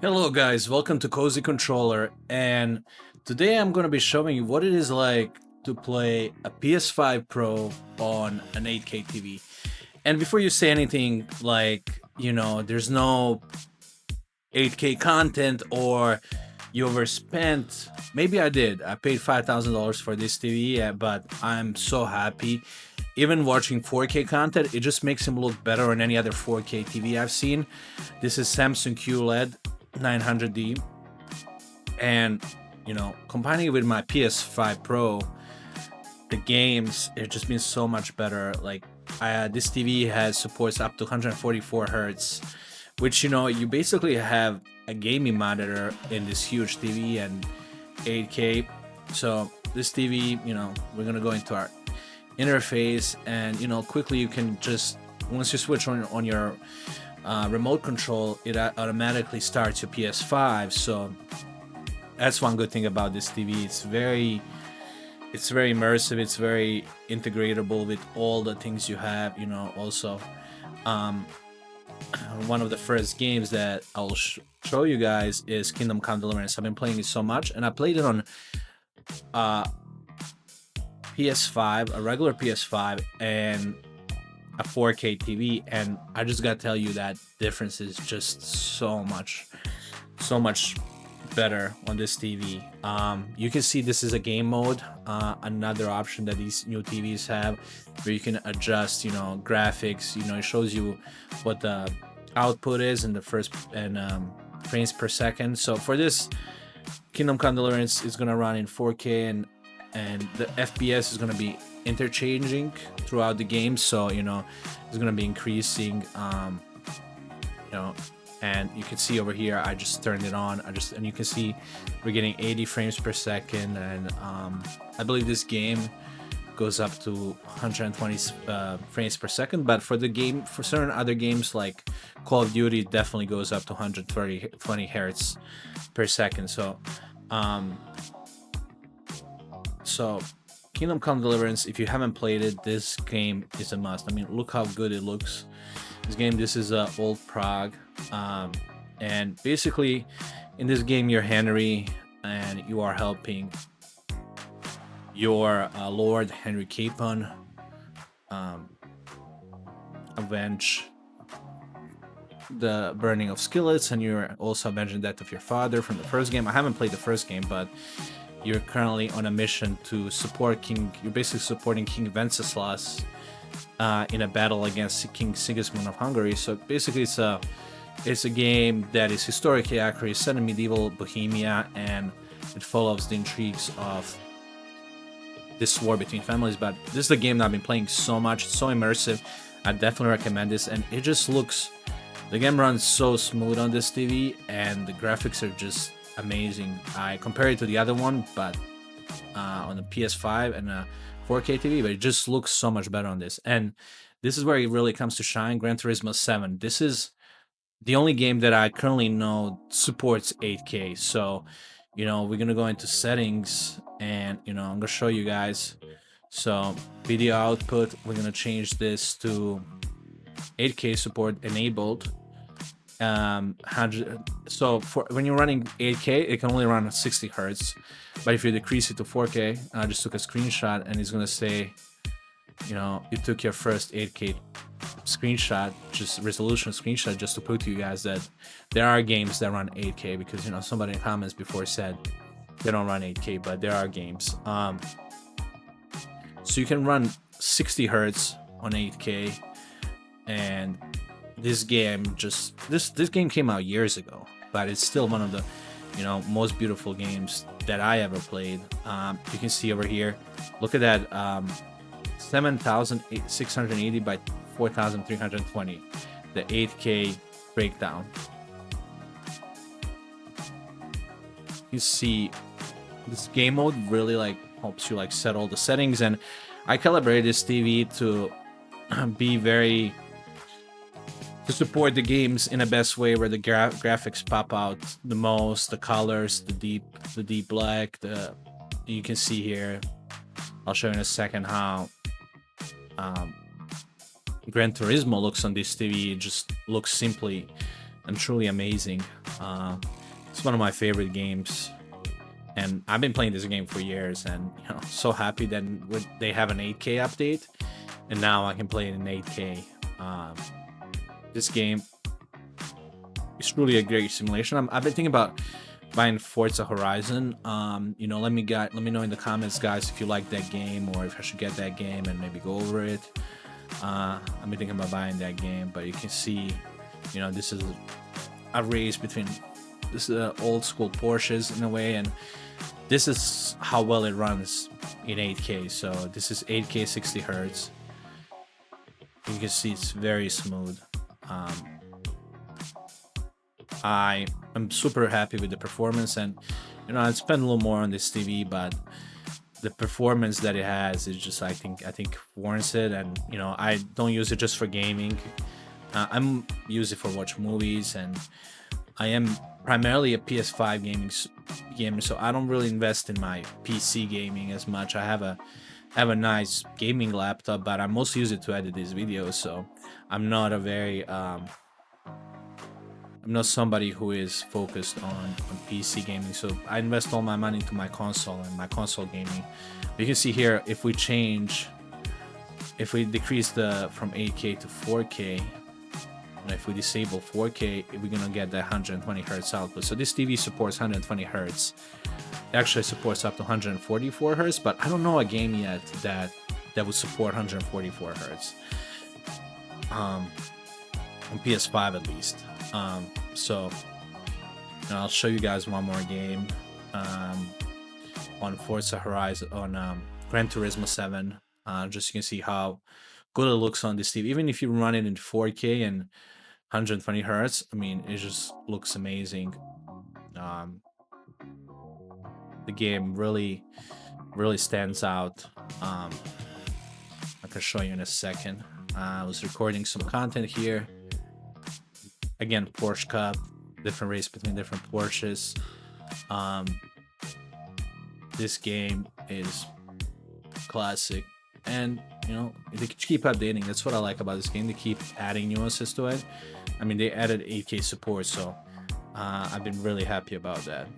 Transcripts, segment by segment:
Hello guys, welcome to Cozy Controller, and today I'm going to be showing you what it is like to play a PS5 Pro on an 8K TV. And before you say anything like, there's no 8K content or you overspent, maybe I did. I paid $5,000 for this TV, but I'm so happy. Even watching 4K content, it just makes him look better on any other 4K TV I've seen. This is Samsung QLED 900D, and combining it with my PS5 Pro, the games, it just been so much better. Like this TV has supports up to 144 hertz, which you basically have a gaming monitor in this huge TV and 8K. So this TV, we're gonna go into our interface, and quickly you can just, once you switch on your remote control, it automatically starts your PS5. So that's one good thing about this TV. It's very immersive. It's very integratable with all the things you have. Also, one of the first games that I'll show you guys is Kingdom Come Deliverance. I've been playing it so much, and I played it on PS5, a regular PS5, and a 4K TV, and I just gotta tell you that difference is just so much better on this TV. You can see this is a game mode, another option that these new TVs have, where you can adjust, graphics. It shows you what the output is in the first and frames per second. So for this Kingdom Come Deliverance is gonna run in 4K, and the FPS is gonna be interchanging throughout the game, so it's gonna be increasing, and you can see over here I just turned it on. And you can see we're getting 80 frames per second, and I believe this game goes up to 120 frames per second, but for certain other games like Call of Duty, it definitely goes up to 120 hertz per second. So Kingdom Come Deliverance, if you haven't played it, this game is a must. I mean, look how good it looks. This is old Prague, and basically in this game you're Henry, and you are helping your Lord Henry Capon avenge the burning of Skillets, and you're also avenging that of your father from the first game. I haven't played the first game, but you're currently on a mission to support King. You're basically supporting King Wenceslas in a battle against King Sigismund of Hungary. So basically, it's a game that is historically accurate, it's set in medieval Bohemia, and it follows the intrigues of this war between families. But this is a game that I've been playing so much, it's so immersive. I definitely recommend this, and it just looks. The game runs so smooth on this TV, and the graphics are just amazing. I compare it to the other one, but on the PS5 and a 4K TV, but it just looks so much better on this. And this is where it really comes to shine. Gran Turismo 7. This is the only game that I currently know supports 8K. So, we're gonna go into settings, and I'm gonna show you guys. So, video output, we're gonna change this to 8K support enabled. 100. So for when you're running 8K, it can only run at 60 hertz, but if you decrease it to 4K, I just took a screenshot, and it's gonna say, you took your first 8K screenshot, just resolution screenshot, just to prove to you guys that there are games that run 8K, because somebody in comments before said they don't run 8K, but there are games. So you can run 60 hertz on 8K, and this game this game came out years ago, but it's still one of the most beautiful games that I ever played. You can see over here, look at that, 7680 by 4320, the 8K breakdown. You see this game mode really helps you set all the settings, and I calibrated this TV to be to support the games in the best way, where the graphics pop out the most, the colors, the deep black. You can see here, I'll show you in a second how Gran Turismo looks on this TV. It just looks simply and truly amazing. It's one of my favorite games, and I've been playing this game for years, and so happy that they have an 8K update, and now I can play it in 8K. This game is truly a great simulation. I've been thinking about buying Forza Horizon. Let me know in the comments, guys, if you like that game or if I should get that game and maybe go over it. I've been thinking about buying that game, but you can see, this is a race between old school Porsches in a way, and this is how well it runs in 8K. So this is 8K 60 hertz. You can see it's very smooth. I am super happy with the performance, and I spent a little more on this TV, but the performance that it has is just I think warrants it. And I don't use it just for gaming. I'm use it for watch movies, and I am primarily a PS5 gamer, so I don't really invest in my PC gaming as much. I have a nice gaming laptop, but I mostly use it to edit these videos. So I'm not a very I'm not somebody who is focused on PC gaming. So I invest all my money into my console and my console gaming. But you can see here, if we decrease from 8K to 4K, and if we disable 4K, we're gonna get that 120 hertz output. So this TV supports 120 hertz. It actually supports up to 144 hertz, but I don't know a game yet that would support 144 hertz. On PS5 at least. So I'll show you guys one more game on Forza Horizon, on Gran Turismo 7. Just so you can see how good it looks on this TV. Even if you run it in 4K and 120 hertz, I mean, it just looks amazing. The game really stands out. I can show you in a second. I was recording some content here. Again, Porsche Cup, different race between different Porsches. This game is classic, and they keep updating. That's what I like about this game. They keep adding nuances to it. I mean, they added 8K support, so I've been really happy about that.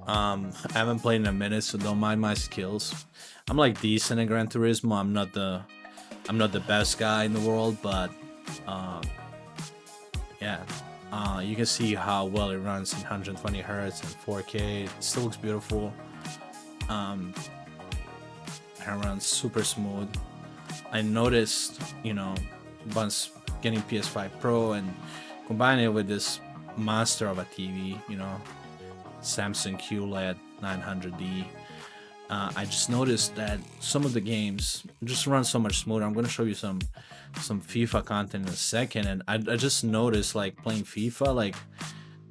I haven't played in a minute, so don't mind my skills. I'm like decent in Gran Turismo. I'm not the best guy in the world, but yeah, you can see how well it runs in 120 hertz and 4K. It still looks beautiful. It runs super smooth. I noticed, once getting PS5 Pro and combining it with this monster of a TV, Samsung QLED 900D. I just noticed that some of the games just run so much smoother. I'm going to show you some FIFA content in a second, and I just noticed, like, playing FIFA, like,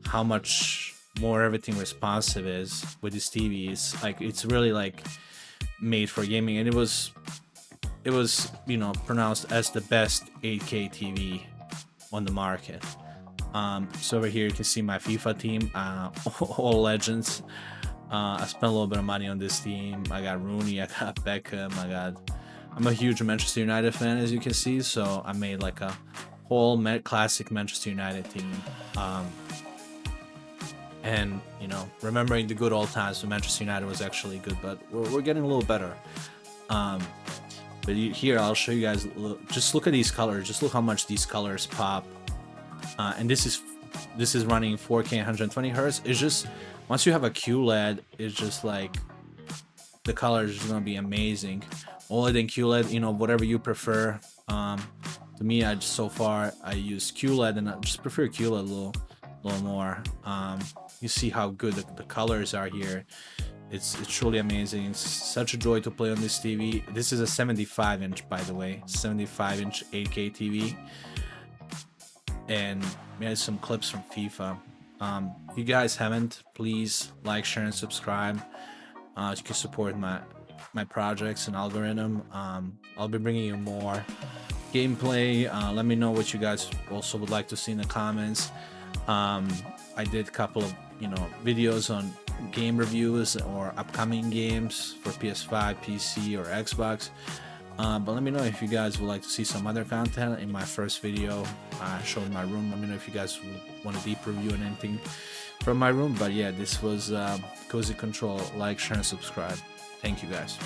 how much more everything responsive is with these TVs. Like, it's really like made for gaming, and it was pronounced as the best 8K TV on the market. So over here you can see my FIFA team, all legends. I spent a little bit of money on this team. I got Rooney, I got Beckham, I'm a huge Manchester United fan, as you can see, so I made like a whole classic Manchester United team. And remembering the good old times when Manchester United was actually good, but we're getting a little better. But here I'll show you guys. Just look at these colors. Just look how much these colors pop. And this is running 4K 120 hertz. It's just, once you have a QLED, it's just like the colors is gonna be amazing. OLED and QLED, whatever you prefer. To me, so far I use QLED, and I just prefer QLED a little more. You see how good the colors are here. It's truly amazing. It's such a joy to play on this TV. This is a 75-inch, by the way, 75-inch 8K TV. And we had some clips from FIFA. If you guys haven't, please like, share, and subscribe. You can support my projects and algorithm. I'll be bringing you more gameplay. Let me know what you guys also would like to see in the comments. I did a couple of videos on game reviews or upcoming games for PS5, PC, or Xbox. But let me know if you guys would like to see some other content. In my first video, I showed my room. Let me know if you guys want a deep review and anything from my room. But yeah, this was Cozy Control. Like, share, and subscribe. Thank you guys.